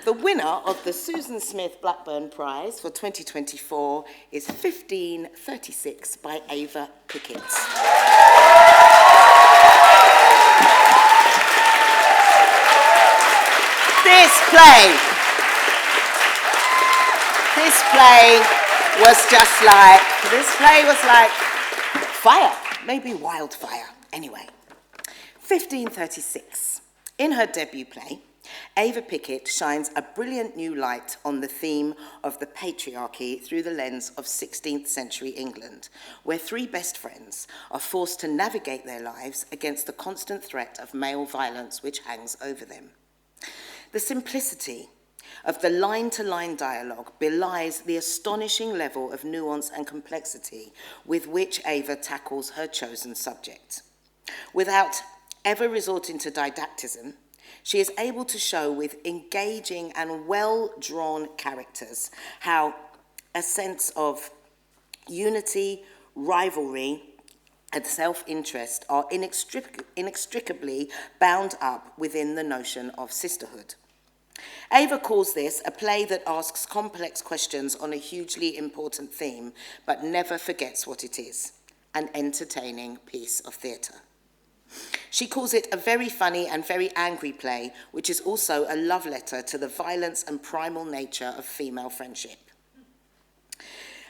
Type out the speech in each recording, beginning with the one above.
The winner of the Susan Smith Blackburn Prize for 2024 is 1536 by Ava Pickett. This play was like fire, maybe wildfire. Anyway, 1536. In her debut play, Ava Pickett shines a brilliant new light on the theme of the patriarchy through the lens of 16th century England, where three best friends are forced to navigate their lives against the constant threat of male violence which hangs over them. The simplicity of the line-to-line dialogue belies the astonishing level of nuance and complexity with which Ava tackles her chosen subject. Without ever resorting to didactism, she is able to show with engaging and well-drawn characters how a sense of unity, rivalry, and self-interest are inextricably bound up within the notion of sisterhood. Ava calls this a play that asks complex questions on a hugely important theme, but never forgets what it is, an entertaining piece of theatre. She calls it a very funny and very angry play, which is also a love letter to the violence and primal nature of female friendship.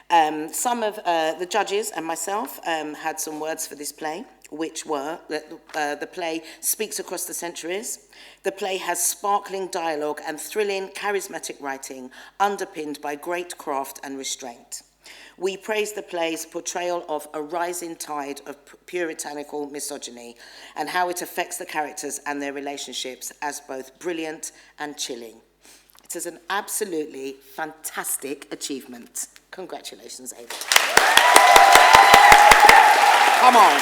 Some of the judges and myself had some words for this play, which were that the play speaks across the centuries. The play has sparkling dialogue and thrilling, charismatic writing, underpinned by great craft and restraint. We praise the play's portrayal of a rising tide of puritanical misogyny and how it affects the characters and their relationships as both brilliant and chilling. It is an absolutely fantastic achievement. Congratulations, Ava. Come on.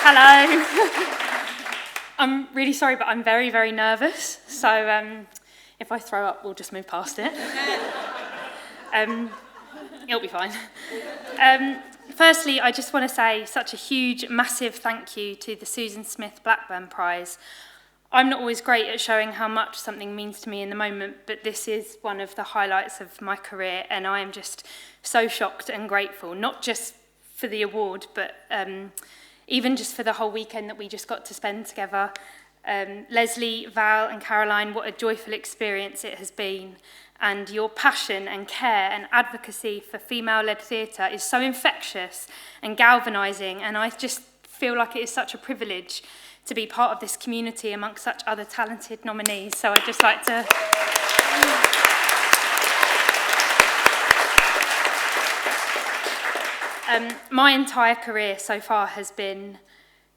Hello. I'm really sorry, but I'm very, very nervous. So if I throw up, we'll just move past it. It'll be fine. Firstly, I just want to say such a huge, massive thank you to the Susan Smith Blackburn Prize. I'm not always great at showing how much something means to me in the moment, but this is one of the highlights of my career, and I am just so shocked and grateful, not just for the award, but even just for the whole weekend that we just got to spend together. Leslie, Val and Caroline, what a joyful experience it has been. And your passion and care and advocacy for female-led theatre is so infectious and galvanising, and I just feel like it is such a privilege to be part of this community amongst such other talented nominees. So I'd just like to... My entire career so far has been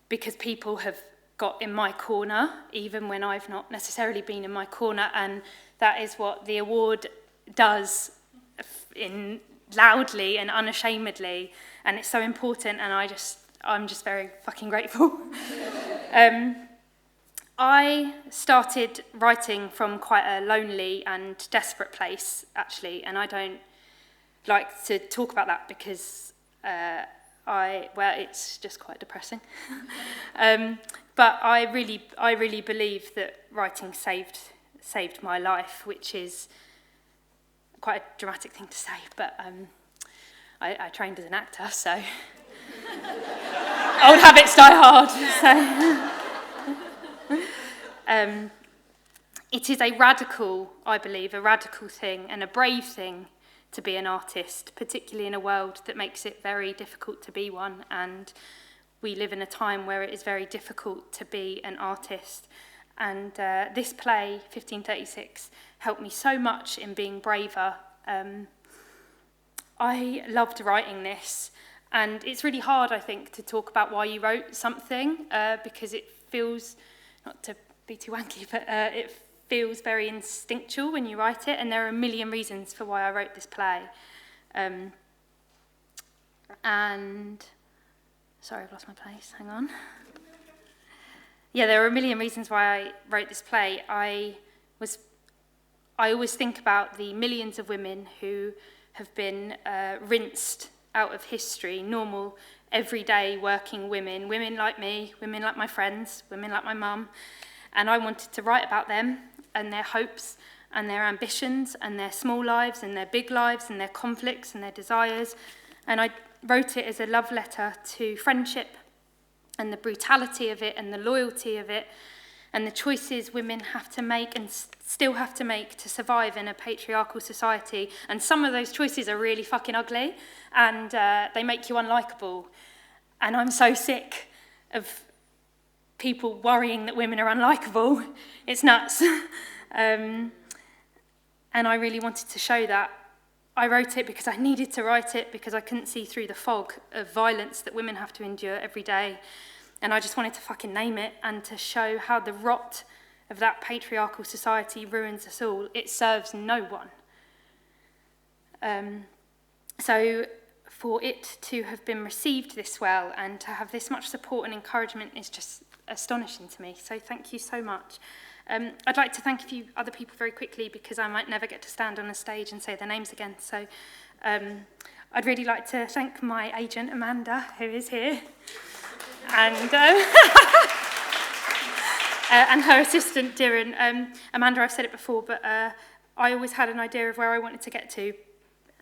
because people have got in my corner, even when I've not necessarily been in my corner, and that is what the award does in loudly and unashamedly, and it's so important, and I'm just very fucking grateful. I started writing from quite a lonely and desperate place, actually, and I don't like to talk about that because it's just quite depressing. But I really believe that writing saved my life, which is quite a dramatic thing to say, but I trained as an actor, so old habits die hard. So it is I believe, a radical thing and a brave thing to be an artist, particularly in a world that makes it very difficult to be one, and we live in a time where it is very difficult to be an artist. And this play, 1536, helped me so much in being braver. I loved writing this, and it's really hard, I think, to talk about why you wrote something, because it feels, not to be too wanky, but it feels very instinctual when you write it, and there are a million reasons for why I wrote this play. And, sorry, I've lost my place, hang on. Yeah, there are a million reasons why I wrote this play. I always think about the millions of women who have been rinsed out of history, normal, everyday working women, women like me, women like my friends, women like my mum, and I wanted to write about them and their hopes and their ambitions and their small lives and their big lives and their conflicts and their desires, and I wrote it as a love letter to friendship and the brutality of it and the loyalty of it and the choices women have to make and still have to make to survive in a patriarchal society. And some of those choices are really fucking ugly, and they make you unlikable. And I'm so sick of people worrying that women are unlikable. It's nuts. And I really wanted to show that. I wrote it because I needed to write it, because I couldn't see through the fog of violence that women have to endure every day. And I just wanted to fucking name it and to show how the rot of that patriarchal society ruins us all. It serves no one. So for it to have been received this well and to have this much support and encouragement is just astonishing to me. So thank you so much. I'd like to thank a few other people very quickly, because I might never get to stand on a stage and say their names again. So I'd really like to thank my agent, Amanda, who is here, and her assistant, Darren. Amanda, I've said it before, but I always had an idea of where I wanted to get to,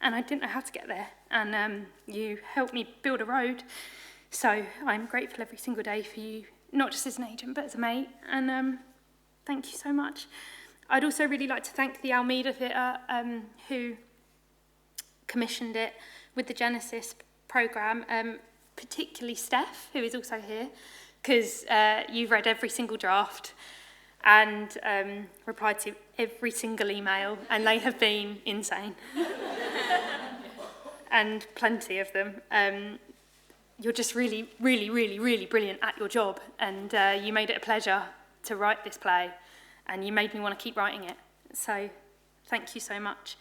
and I didn't know how to get there. And you helped me build a road. So I'm grateful every single day for you, not just as an agent, but as a mate. And thank you so much. I'd also really like to thank the Almeida Theatre, who commissioned it with the Genesis programme, particularly Steph, who is also here, because you've read every single draft and replied to every single email, and they have been insane. And plenty of them. You're just really, really, really, really brilliant at your job, and you made it a pleasure to write this play, and you made me want to keep writing it. So thank you so much.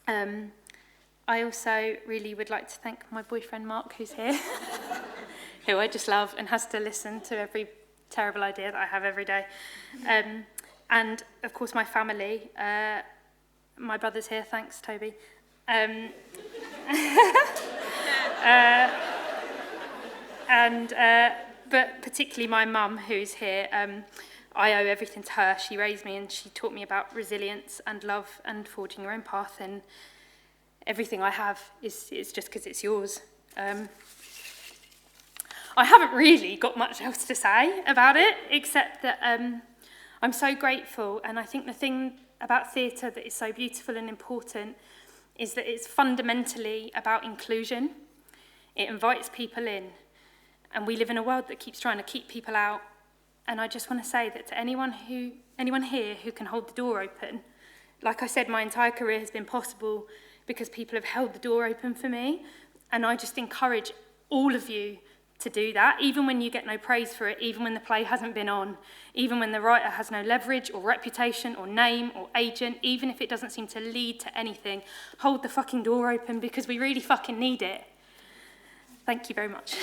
I also really would like to thank my boyfriend Mark, who's here, who I just love and has to listen to every terrible idea that I have every day. And of course my family. My brother's here, thanks Toby. But particularly my mum, who's here. I owe everything to her. She raised me and she taught me about resilience and love and forging your own path, and everything I have is just because it's yours. I haven't really got much else to say about it, except that I'm so grateful, and I think the thing about theatre that is so beautiful and important is that it's fundamentally about inclusion. It invites people in, and we live in a world that keeps trying to keep people out. And I just want to say that to anyone here who can hold the door open, like I said, my entire career has been possible because people have held the door open for me, and I just encourage all of you to do that, even when you get no praise for it, even when the play hasn't been on, even when the writer has no leverage or reputation or name or agent, even if it doesn't seem to lead to anything. Hold the fucking door open, because we really fucking need it. Thank you very much.